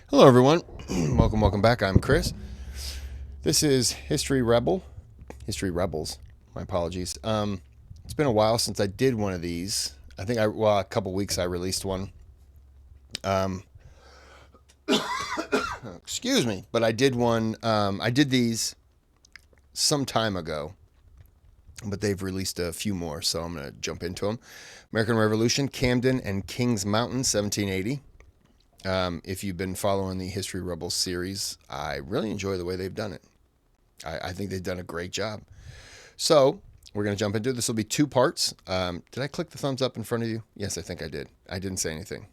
Hello, everyone. welcome back. I'm Kris. This is History Rebels. My apologies. It's been a while since I did one of these. I think a couple weeks I released one. Um, excuse me, but I did one. I did these some time ago, but they've released a few more, so I'm gonna jump into them. American Revolution, Camden and Kings Mountain, 1780. If you've been following the History Rebels series, I really enjoy the way they've done it. I think they've done a great job. So we're going to jump into it. This will be two parts. Did I click the thumbs up in front of you? Yes, I think I did. I didn't say anything.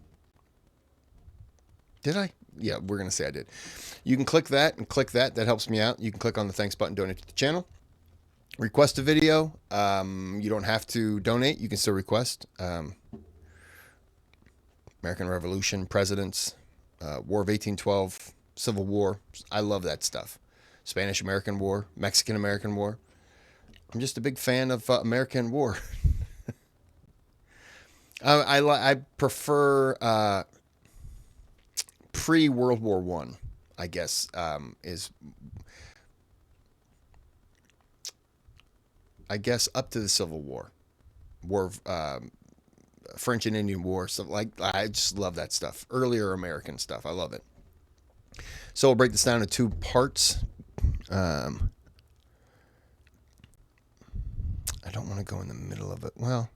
Did I? Yeah, we're going to say I did. You can click that and click that. That helps me out. You can click on the thanks button, donate to the channel. Request a video. You don't have to donate. You can still request. American Revolution, presidents, War of 1812, Civil War. I love that stuff. Spanish-American War, Mexican-American War. I'm just a big fan of American War. I prefer pre-World War One. I guess is up to the Civil War, French and Indian War, stuff like. I just love that stuff. Earlier American stuff. I love it. So we'll break this down into two parts. I don't want to go in the middle of it. Well,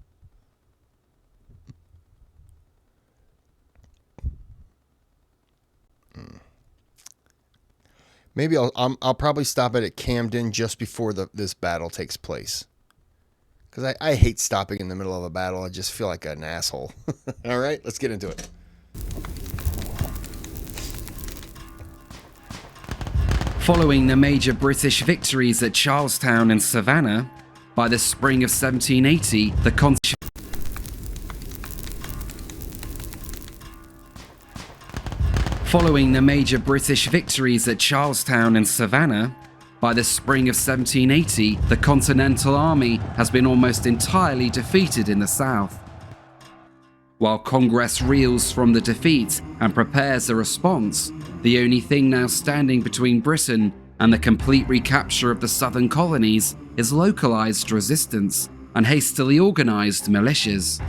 maybe I'll probably stop it at Camden just before this battle takes place. Because I hate stopping in the middle of a battle. I just feel like an asshole. All right, let's get into it. Following the major British victories at Charlestown and Savannah, by the spring of 1780, Following the major British victories at Charlestown and Savannah, by the spring of 1780, the Continental Army has been almost entirely defeated in the South. While Congress reels from the defeat and prepares a response, the only thing now standing between Britain and the complete recapture of the southern colonies is localized resistance and hastily organized militias.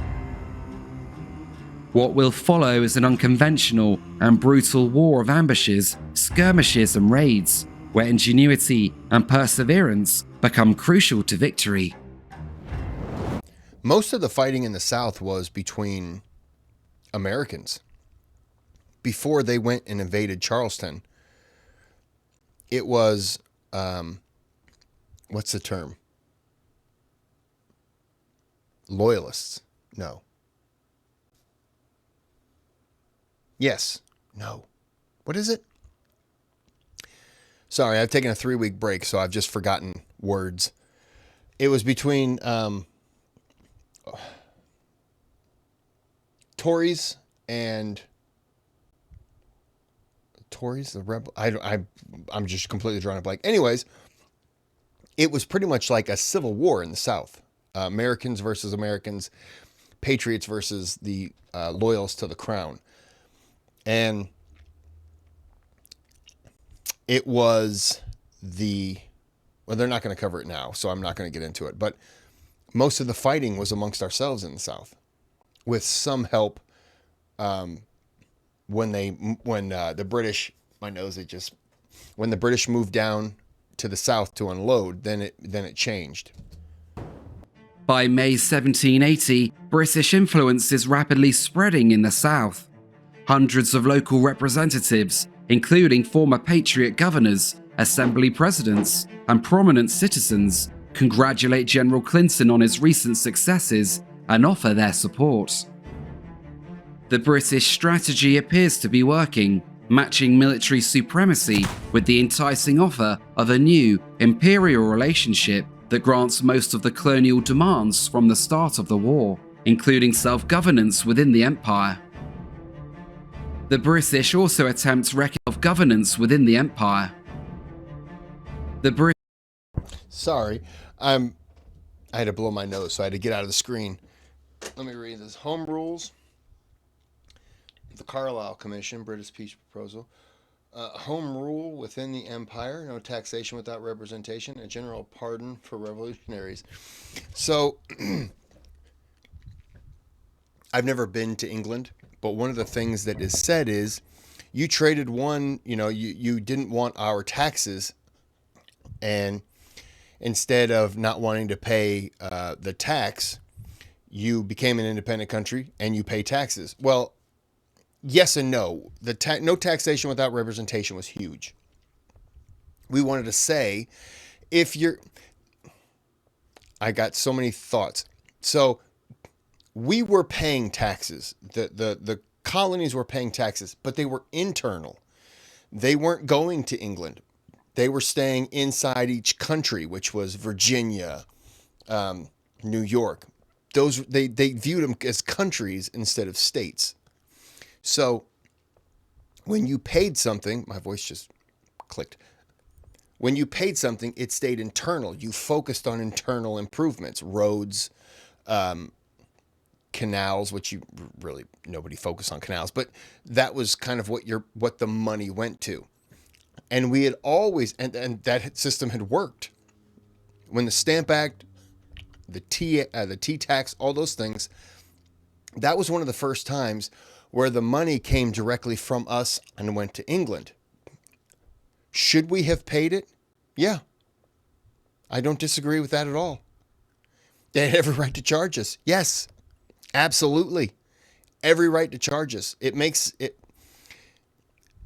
What will follow is an unconventional and brutal war of ambushes, skirmishes and raids, where ingenuity and perseverance become crucial to victory. Most of the fighting in the South was between Americans. Before they went and invaded Charleston, it was, what's the term? Loyalists. No. Yes. No. What is it? Sorry, I've taken a 3-week break, so I've just forgotten words. It was between Tories and the rebel. I'm just completely drawing a blank. Anyways, it was pretty much like a civil war in the South. Americans versus Americans, patriots versus the loyalists to the crown. And it was well, they're not going to cover it now, so I'm not going to get into it. But most of the fighting was amongst ourselves in the South, with some help. When the British, when the British moved down to the South to unload, then it changed. By May 1780, British influence is rapidly spreading in the South. Hundreds of local representatives, including former Patriot governors, assembly presidents, and prominent citizens, congratulate General Clinton on his recent successes and offer their support. The British strategy appears to be working, matching military supremacy with the enticing offer of a new imperial relationship that grants most of the colonial demands from the start of the war, including self-governance within the empire. The British also attempt self-governance within the empire. Sorry, I had to blow my nose, so I had to get out of the screen. Let me read this. Home rules. the Carlisle Commission, British Peace Proposal. Home rule within the empire, no taxation without representation, a general pardon for revolutionaries. So, I've never been to England, but one of the things that is said is you traded one, you didn't want our taxes, and instead of not wanting to pay the tax, you became an independent country and you pay taxes. Well, yes and no. No taxation without representation was huge. We wanted to say, I got so many thoughts. So we were paying taxes. The colonies were paying taxes, but they were internal. They weren't going to England. They were staying inside each country, which was Virginia, New York. They viewed them as countries instead of states. So when you paid something, my voice just clicked. When you paid something, it stayed internal. You focused on internal improvements, roads, canals, which nobody focused on canals, but that was kind of what the money went to. And we had always, and that system had worked. When the Stamp Act, the tea tax, all those things, that was one of the first times where the money came directly from us and went to England. Should we have paid it? Yeah. I don't disagree with that at all. They had every right to charge us. Yes, absolutely. Every right to charge us.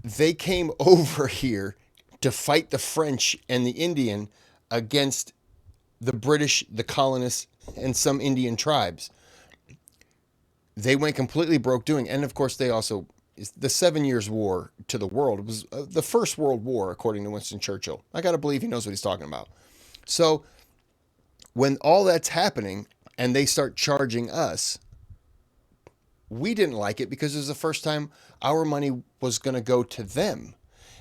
They came over here to fight the French and the Indian against the British, the colonists, and some Indian tribes. They went completely broke doing. And of course, they also, the 7 Years' War to the world, it was the First World War, according to Winston Churchill. I got to believe he knows what he's talking about. So when all that's happening and they start charging us, we didn't like it because it was the first time our money was going to go to them.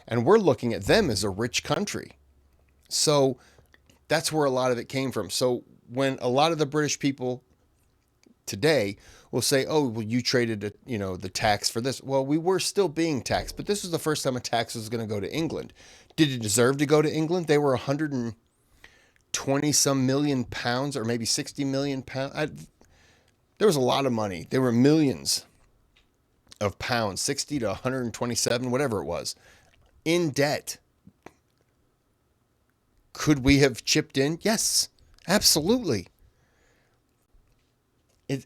And we're looking at them as a rich country. So that's where a lot of it came from. So when a lot of the British people today will say, oh, well, you traded the tax for this. Well, we were still being taxed, but this was the first time a tax was going to go to England. Did it deserve to go to England? They were 120 some million pounds, or maybe 60 million pounds. There was a lot of money. There were millions of pounds, 60 to 127, whatever it was, in debt. Could we have chipped in? Yes, absolutely. It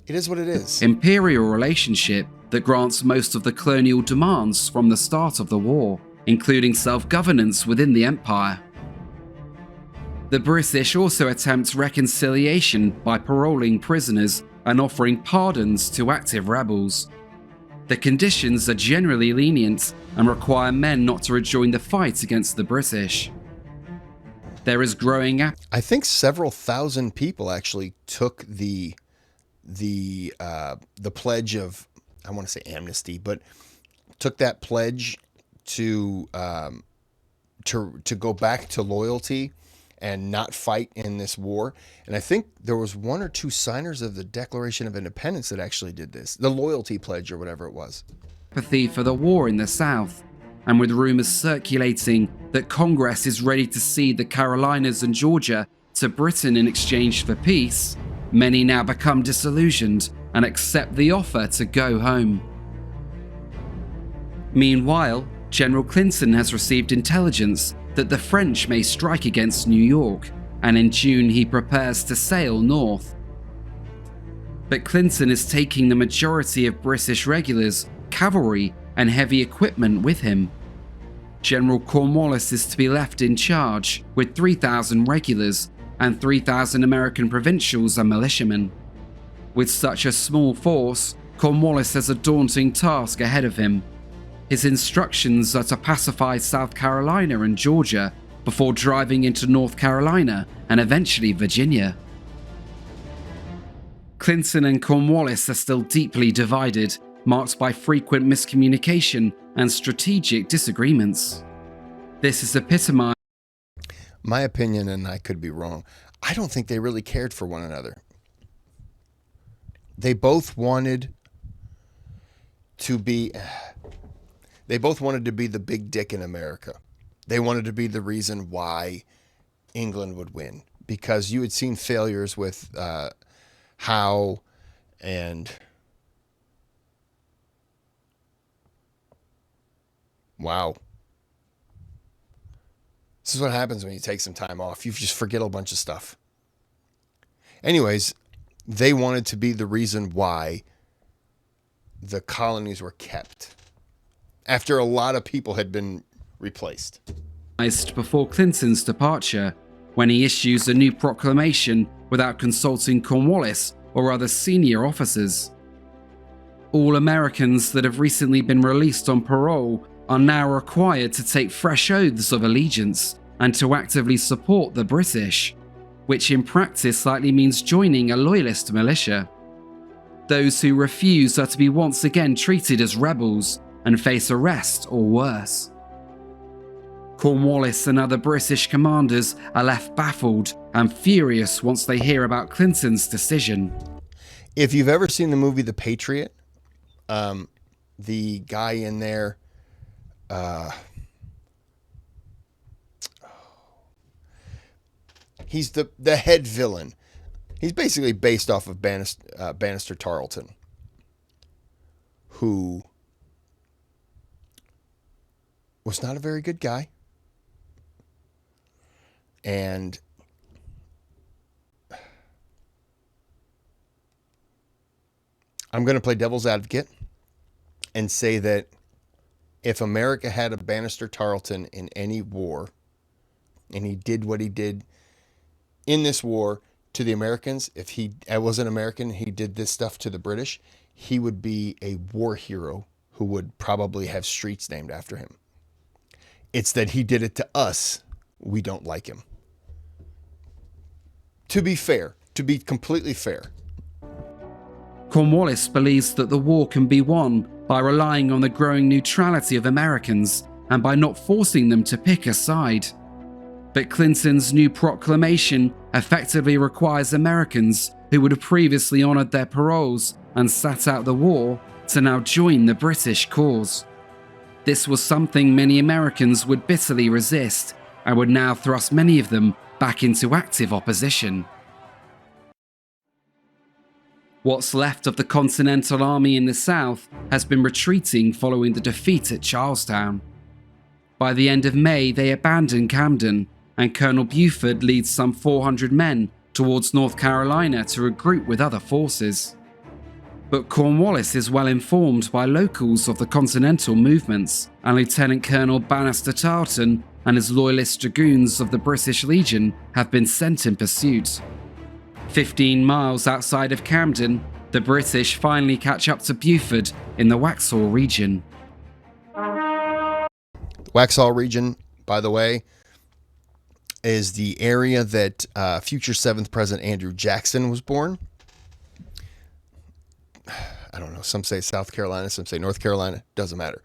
is what it is. Imperial relationship that grants most of the colonial demands from the start of the war, including self-governance within the empire. The British also attempt reconciliation by paroling prisoners and offering pardons to active rebels. The conditions are generally lenient and require men not to rejoin the fight against the British. There is growing I think several thousand people actually took the pledge of, I want to say amnesty, but took that pledge to go back to loyalty and not fight in this war. And I think there was one or two signers of the Declaration of Independence that actually did this, the loyalty pledge or whatever it was. Sympathy for the war in the South, and with rumors circulating that Congress is ready to cede the Carolinas and Georgia to Britain in exchange for peace, many now become disillusioned and accept the offer to go home. Meanwhile, General Clinton has received intelligence that the French may strike against New York, and in June he prepares to sail north. But Clinton is taking the majority of British regulars, cavalry, and heavy equipment with him. General Cornwallis is to be left in charge with 3,000 regulars and 3,000 American provincials and militiamen. With such a small force, Cornwallis has a daunting task ahead of him. His instructions are to pacify South Carolina and Georgia before driving into North Carolina and eventually Virginia. Clinton and Cornwallis are still deeply divided, marked by frequent miscommunication and strategic disagreements. This is epitomized. My opinion, and I could be wrong, I don't think they really cared for one another. They both wanted to be, they both wanted to be the big dick in America. They wanted to be the reason why England would win, because you had seen failures with Howe and wow. This is what happens when you take some time off. You just forget a bunch of stuff. Anyways, they wanted to be the reason why the colonies were kept after a lot of people had been replaced. Before Clinton's departure, when he issues a new proclamation without consulting Cornwallis or other senior officers. All Americans that have recently been released on parole are now required to take fresh oaths of allegiance and to actively support the British, which in practice likely means joining a loyalist militia. Those who refuse are to be once again treated as rebels and face arrest or worse. Cornwallis and other British commanders are left baffled and furious once they hear about Clinton's decision. If you've ever seen the movie The Patriot, the guy in there, he's the head villain. He's basically based off of Bannister Tarleton, who was not a very good guy. And I'm going to play devil's advocate and say that if America had a Bannister Tarleton in any war, and he did what he did in this war to the Americans, if he was an American, he did this stuff to the British, he would be a war hero who would probably have streets named after him. It's that he did it to us. We don't like him. To be fair, to be completely fair. Cornwallis believes that the war can be won by relying on the growing neutrality of Americans and by not forcing them to pick a side. But Clinton's new proclamation effectively requires Americans who would have previously honoured their paroles and sat out the war to now join the British cause. This was something many Americans would bitterly resist and would now thrust many of them back into active opposition. What's left of the Continental Army in the South has been retreating following the defeat at Charlestown. By the end of May, they abandon Camden, and Colonel Buford leads some 400 men towards North Carolina to regroup with other forces. But Cornwallis is well informed by locals of the Continental movements, and Lieutenant Colonel Bannister Tarleton and his loyalist dragoons of the British Legion have been sent in pursuit. 15 miles outside of Camden, the British finally catch up to Buford in the Waxhaw region. The Waxhaw region, by the way, is the area that future 7th President Andrew Jackson was born. I don't know, some say South Carolina, some say North Carolina, doesn't matter.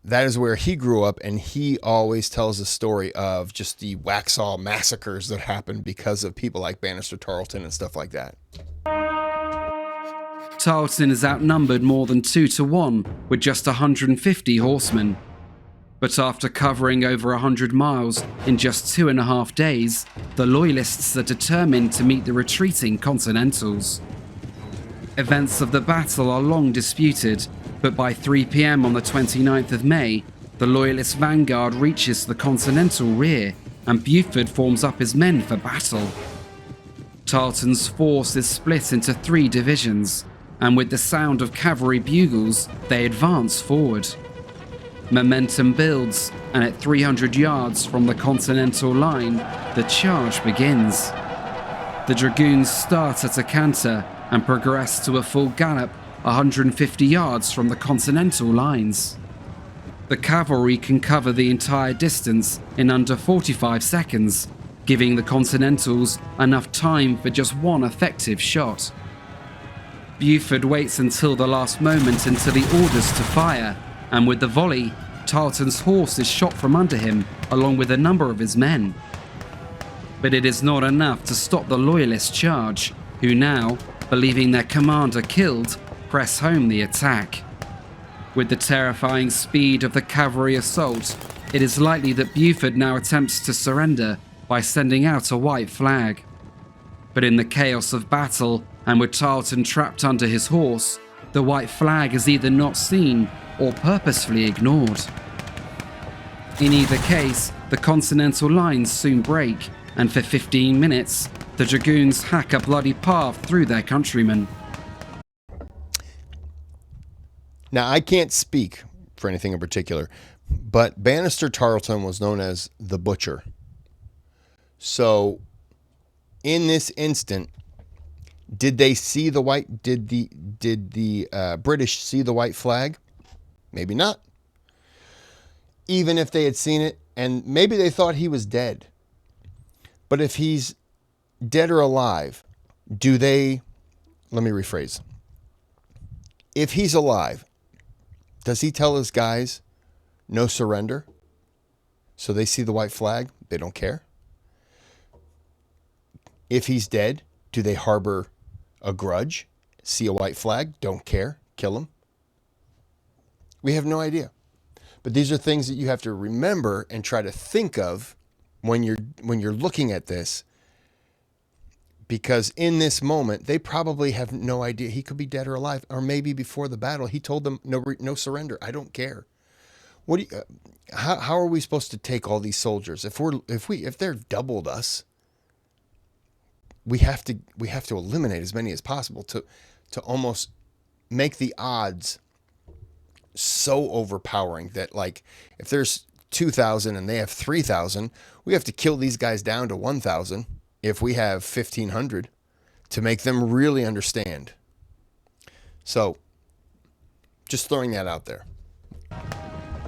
That is where he grew up, and he always tells a story of just the Waxhaw massacres that happened because of people like Bannister Tarleton and stuff like that. Tarleton is outnumbered more than 2 to 1 with just 150 horsemen. But after covering over 100 miles in just 2.5 days, the Loyalists are determined to meet the retreating Continentals. Events of the battle are long disputed, but by 3 p.m. on the 29th of May, the Loyalist vanguard reaches the Continental rear, and Buford forms up his men for battle. Tarleton's force is split into 3 divisions, and with the sound of cavalry bugles, they advance forward. Momentum builds, and at 300 yards from the Continental line, the charge begins. The dragoons start at a canter and progress to a full gallop 150 yards from the Continental lines. The cavalry can cover the entire distance in under 45 seconds, giving the Continentals enough time for just one effective shot. Buford waits until the last moment until he orders to fire, and with the volley, Tarleton's horse is shot from under him along with a number of his men. But it is not enough to stop the Loyalist charge, who now, believing their commander killed, press home the attack. With the terrifying speed of the cavalry assault, it is likely that Buford now attempts to surrender by sending out a white flag. But in the chaos of battle, and with Tarleton trapped under his horse, the white flag is either not seen or purposefully ignored. In either case, the Continental lines soon break, and for 15 minutes, the dragoons hack a bloody path through their countrymen. Now, I can't speak for anything in particular, but Bannister Tarleton was known as the Butcher. So, in this instant, did they see the white? Did the British see the white flag? Maybe not. Even if they had seen it, and maybe they thought he was dead. But if he's dead or alive, do they? Let me rephrase. If he's alive, does he tell his guys no surrender? So they see the white flag, they don't care. If he's dead, do they harbor a grudge? See a white flag, don't care, kill him? We have no idea. But these are things that you have to remember and try to think of when you're looking at this. Because in this moment, they probably have no idea. He could be dead or alive, or maybe before the battle, he told them no surrender. I don't care. How are we supposed to take all these soldiers if they're doubled us? We have to eliminate as many as possible to almost make the odds so overpowering that, like, if there's 2,000 and they have 3,000, we have to kill these guys down to 1,000 if we have 1,500 to make them really understand. So, just throwing that out there.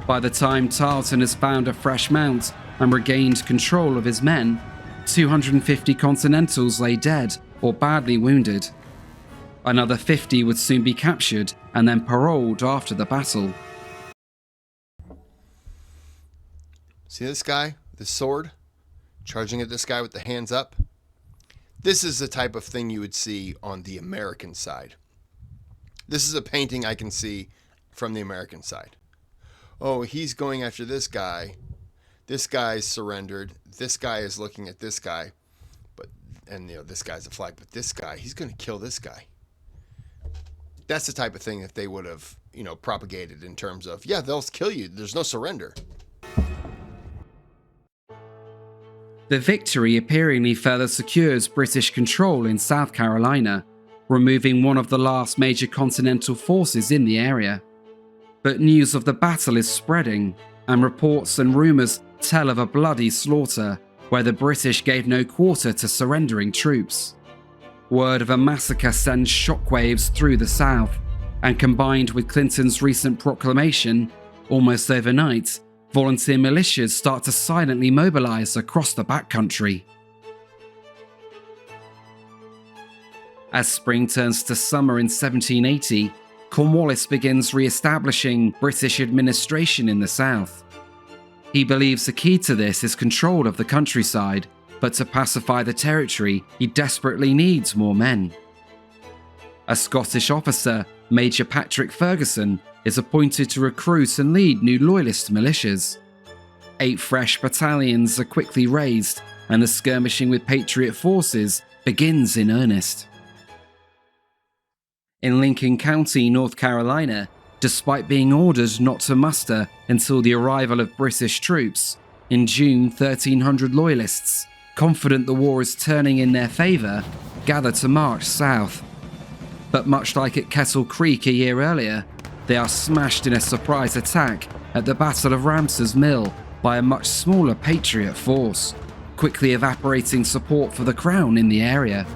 By the time Tarleton has found a fresh mount and regained control of his men, 250 Continentals lay dead or badly wounded. Another 50 would soon be captured and then paroled after the battle. See this guy, this sword, charging at this guy with the hands up? This is the type of thing you would see on the American side. This is a painting I can see from the American side. Oh, he's going after this guy. This guy's surrendered. This guy is looking at this guy. This guy's a flag, but this guy, he's going to kill this guy. That's the type of thing that they would have, propagated in terms of, yeah, they'll kill you. There's no surrender. The victory appearingly further secures British control in South Carolina, removing one of the last major Continental forces in the area. But news of the battle is spreading, and reports and rumours tell of a bloody slaughter where the British gave no quarter to surrendering troops. Word of a massacre sends shockwaves through the South, and combined with Clinton's recent proclamation, almost overnight, volunteer militias start to silently mobilise across the backcountry. As spring turns to summer in 1780, Cornwallis begins re-establishing British administration in the South. He believes the key to this is control of the countryside, but to pacify the territory, he desperately needs more men. A Scottish officer, Major Patrick Ferguson, is appointed to recruit and lead new loyalist militias. 8 fresh battalions are quickly raised, and the skirmishing with Patriot forces begins in earnest. In Lincoln County, North Carolina, despite being ordered not to muster until the arrival of British troops, in June 1,300 loyalists, confident the war is turning in their favour, gather to march south. But much like at Kettle Creek a year earlier, they are smashed in a surprise attack at the Battle of Ramsar's Mill by a much smaller Patriot force, quickly evaporating support for the Crown in the area.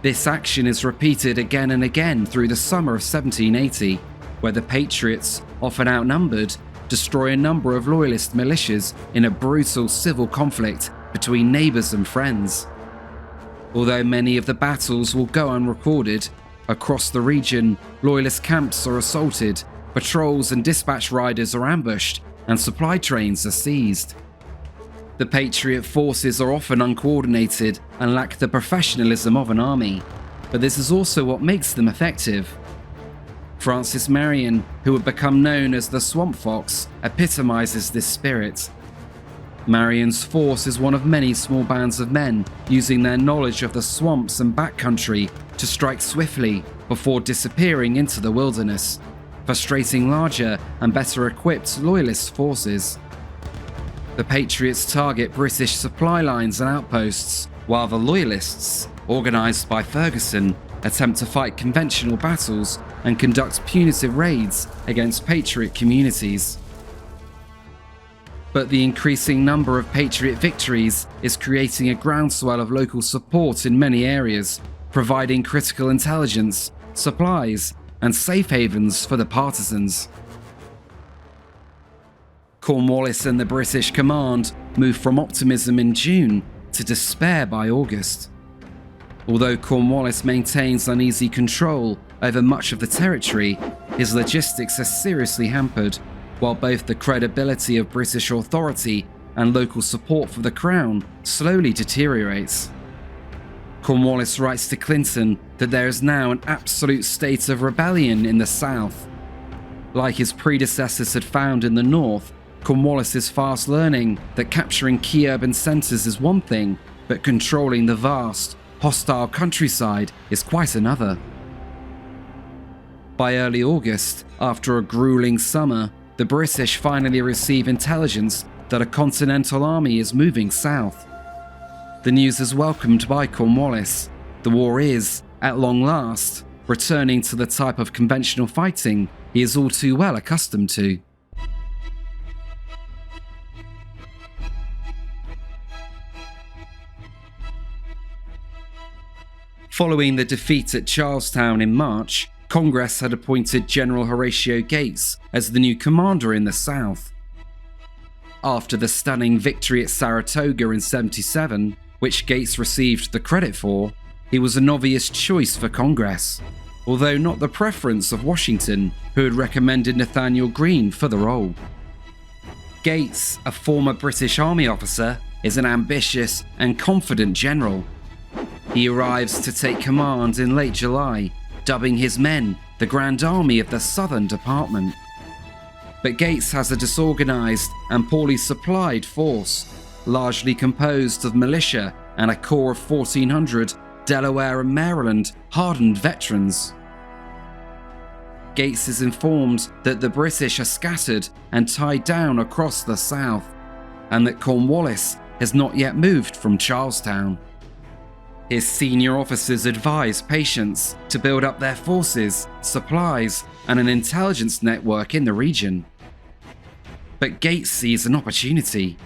This action is repeated again and again through the summer of 1780, where the Patriots, often outnumbered, destroy a number of Loyalist militias in a brutal civil conflict between neighbours and friends. Although many of the battles will go unrecorded, across the region, Loyalist camps are assaulted, patrols and dispatch riders are ambushed, and supply trains are seized. The Patriot forces are often uncoordinated and lack the professionalism of an army, but this is also what makes them effective. Francis Marion, who would become known as the Swamp Fox, epitomizes this spirit. Marion's force is one of many small bands of men using their knowledge of the swamps and backcountry to strike swiftly before disappearing into the wilderness, frustrating larger and better equipped Loyalist forces. The Patriots target British supply lines and outposts, while the Loyalists, organised by Ferguson, attempt to fight conventional battles and conduct punitive raids against Patriot communities. But the increasing number of Patriot victories is creating a groundswell of local support in many areas, providing critical intelligence, supplies, and safe havens for the partisans. Cornwallis and the British command moved from optimism in June to despair by August. Although Cornwallis maintains uneasy control over much of the territory, his logistics are seriously hampered, while both the credibility of British authority and local support for the Crown slowly deteriorates. Cornwallis writes to Clinton that there is now an absolute state of rebellion in the South. Like his predecessors had found in the North, Cornwallis is fast learning that capturing key urban centres is one thing, but controlling the vast, hostile countryside is quite another. By early August, after a grueling summer, the British finally receive intelligence that a continental army is moving south. The news is welcomed by Cornwallis. The war is, at long last, returning to the type of conventional fighting he is all too well accustomed to. Following the defeat at Charlestown in March, Congress had appointed General Horatio Gates as the new commander in the South. After the stunning victory at Saratoga in '77, which Gates received the credit for, he was an obvious choice for Congress, although not the preference of Washington, who had recommended Nathanael Greene for the role. Gates, a former British Army officer, is an ambitious and confident general. He arrives to take command in late July, dubbing his men the Grand Army of the Southern Department. But Gates has a disorganized and poorly supplied force, largely composed of militia and a core of 1,400 Delaware and Maryland hardened veterans. Gates is informed that the British are scattered and tied down across the South, and that Cornwallis has not yet moved from Charlestown. His senior officers advise patience to build up their forces, supplies, and an intelligence network in the region. But Gates sees an opportunity.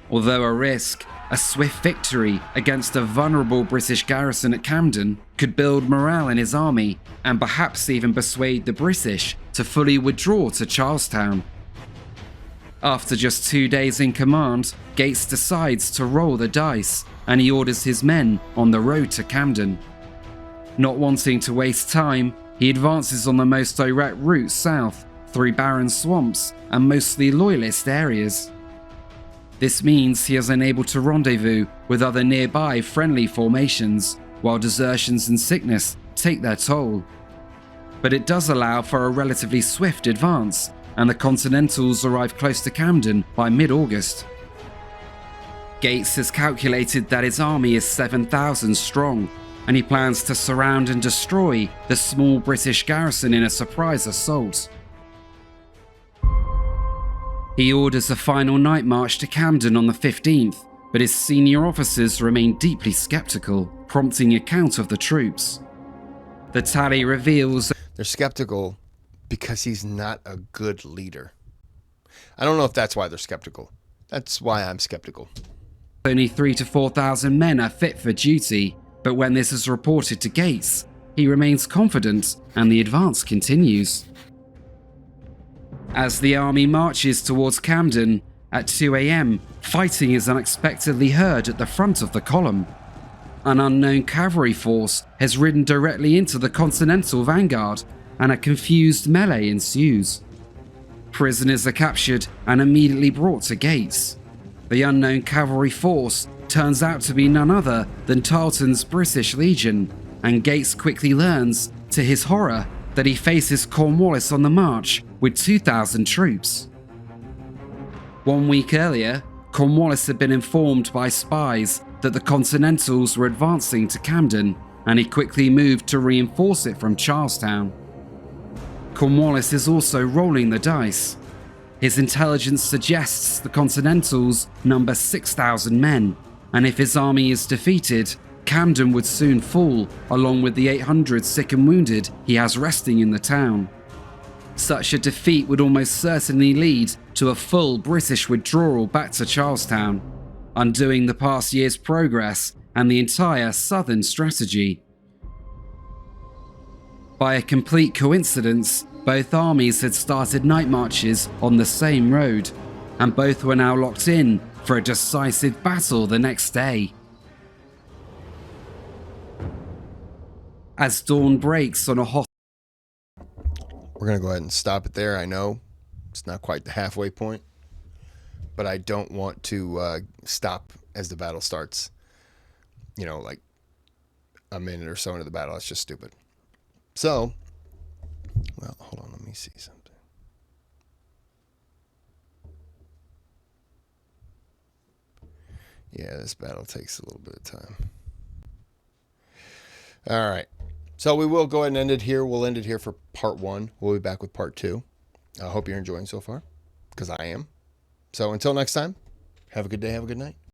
Although a risk, a swift victory against a vulnerable British garrison at Camden could build morale in his army and perhaps even persuade the British to fully withdraw to Charlestown. After just 2 days in command, Gates decides to roll the dice, and he orders his men on the road to Camden. Not wanting to waste time, he advances on the most direct route south through barren swamps and mostly Loyalist areas. This means he is unable to rendezvous with other nearby friendly formations, while desertions and sickness take their toll. But it does allow for a relatively swift advance, and the Continentals arrive close to Camden by mid-August. Gates has calculated that his army is 7,000 strong, and he plans to surround and destroy the small British garrison in a surprise assault. He orders a final night march to Camden on the 15th, but his senior officers remain deeply skeptical, prompting a count of the troops. The tally reveals They're skeptical because he's not a good leader. I don't know if that's why they're skeptical. That's why I'm skeptical. only 3,000 to 4,000 men are fit for duty, but when this is reported to Gates, he remains confident and the advance continues. As the army marches towards Camden, at 2 a.m, fighting is unexpectedly heard at the front of the column. An unknown cavalry force has ridden directly into the Continental vanguard, and a confused melee ensues. Prisoners are captured and immediately brought to Gates. The unknown cavalry force turns out to be none other than Tarleton's British Legion, and Gates quickly learns, to his horror, that he faces Cornwallis on the march with 2,000 troops. 1 week earlier, Cornwallis had been informed by spies that the Continentals were advancing to Camden, and he quickly moved to reinforce it from Charlestown. Cornwallis is also rolling the dice. His intelligence suggests the Continentals number 6,000 men, and if his army is defeated, Camden would soon fall, along with the 800 sick and wounded he has resting in the town. Such a defeat would almost certainly lead to a full British withdrawal back to Charlestown, undoing the past year's progress and the entire southern strategy. By a complete coincidence, both armies had started night marches on the same road, and both were now locked in for a decisive battle the next day. As dawn breaks on a hot... We're going to go ahead and stop it there. I know it's not quite the halfway point, but I don't want to stop as the battle starts, like a minute or so into the battle. That's just stupid. So, well, hold on. Let me see something. Yeah, this battle takes a little bit of time. All right. So we will go ahead and end it here. We'll end it here for part 1. We'll be back with part 2. I hope you're enjoying so far, because I am. So until next time, have a good day, have a good night.